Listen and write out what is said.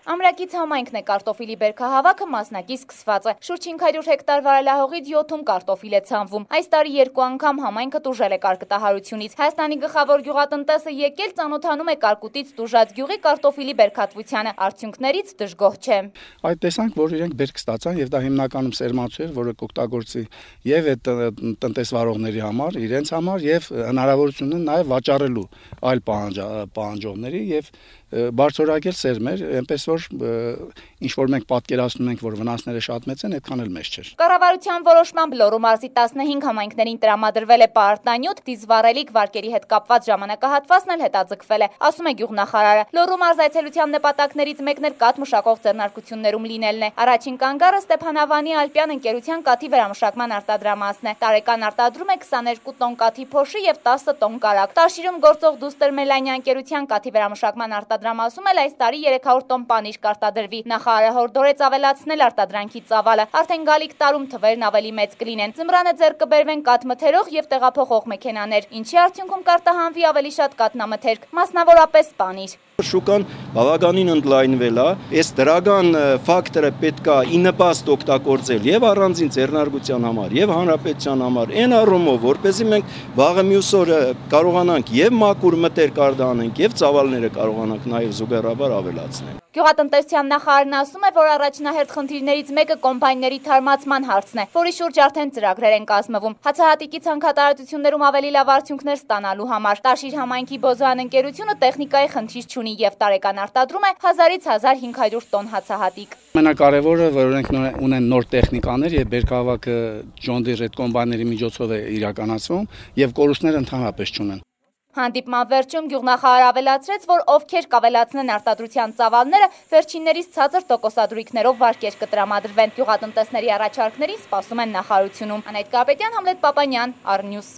Ամրակից համայնքն է կարտոֆիլի բերքահավաքը մասնակի սկսված է։ Շուրջ 500 հեկտար վարելահողից 7-ում կարտոֆիլ է ցանվում։ Այս տարի 2 անգամ համայնքը տուժել է կարկտահարությունից։ Հայաստանի գլխավոր գյուղատնտեսը եկել ծանոթանում է Կարկուտից տուժած գյուղի կարտոֆիլի բերքատվությանը։ Արդյունքներից դժգոհ չէ։ Այդ տեսանք, որ իրենք բերք ստացան եւ դա հիմնականում սերմացու էր, որը կօգտագործի եւ այդ տնտեսվարողների համար, իրենց համար եւ հնարավորություն են նաեւ վաճառելու այլ պահանջողների եւ բարձրորակել սերմեր, այնպես որ ինչ որ մենք պատկերացնում ենք, որ վնասները շատ մեծ են, այդքան էլ մեծ չէր։ Կառավարության որոշմամբ Լոռու մարզի 15 համայնքներին տրամադրվել է պարտանյութ, դիզվառելիք վարկերի հետ կապված ժամանակահատվածն էլ հետաձգվել է, ասում է գյուղնախարարը։ Լոռու մարզ այցելության նպատակներից մեկն էլ կաթ մշակող ձեռնարկություններում լինելն է։ Առաջին կանգառը Ստեփանավանի Ալպյան ընկերության կաթի վերամշակման արտադրամասն է։ Տարեկան արտադրում է 22 տոն կաթի փոշի եւ 10 տոն կարագ։ Տարշիրում գործող Դուստր Մելանյա ընկերության կաթի վերամշակման արտադրամասում էլ այս տարի 300 տոն պանիր կարտադրվի։ Նախարարը հորդորեց ավելացնել արտադրանքի ծավալը։ Արդեն գալիք տարում թվերն ավելի մեծ կլինեն։ Ձմռանը ձեռք կբերվեն կաթ մթերող եւ տեղափոխող մեքենաներ, ինչի արդյունքում կարտահանվի ավելի շատ կաթնամթերք, մասնավորապես պանիր։ Շուկան բավականին ընդլայնվել է, այս դրական ֆակտորը պետք է ի նպաստ օգտագործել եւ առանձին ձեռնարկության համար, եւ հանրապետության համար, այն առումով, որպեսզի մենք վաղը մյուս օրը կարողանանք եւ մաքուր մտեր կարտահանենք եւ ծավալները կարողանանք նաեւ զուգահեռաբար ավելացնել։ Գյուղատնտեսության նախարարն ասում է, որ առաջնահերթ խնդիրներից մեկը կոմբայնների թարմացման հարցն է, որի շուրջ արդեն ծրագրեր են կազմվում։ Հացահատիկի ցանքատարածություններում ավելի լավ արդյունքներ ստանալու համար Տաշիր համայնքի Բոզոյան ընկերությունը տեխնիկայի խնդիր չունի եւ տարեկան արտադրում է 1000-ից 1500 տոն հացահատիկ։ Ամենակարևորը, որ օրենք ունեն նոր տեխնիկաներ եւ բերքահավաքը John Deere այդ կոմբայների միջոցով է իրականացվում եւ կորուստներ ընդհանրապես չունեն։ Հանդիպման վերջում գյուղնախարարը ավելացրեց, որ ովքեր կավելացնեն արտադրության ծավալները, վերջիններից ցածր տոկոսադրույքներով վարկեր կտրամադրվեն։ Գյուղատնտեսների առաջարկներին սպասում են նախարարությունում։ Անահիտ Կարապետյան, Համլետ Պապանյան, Առնյուս։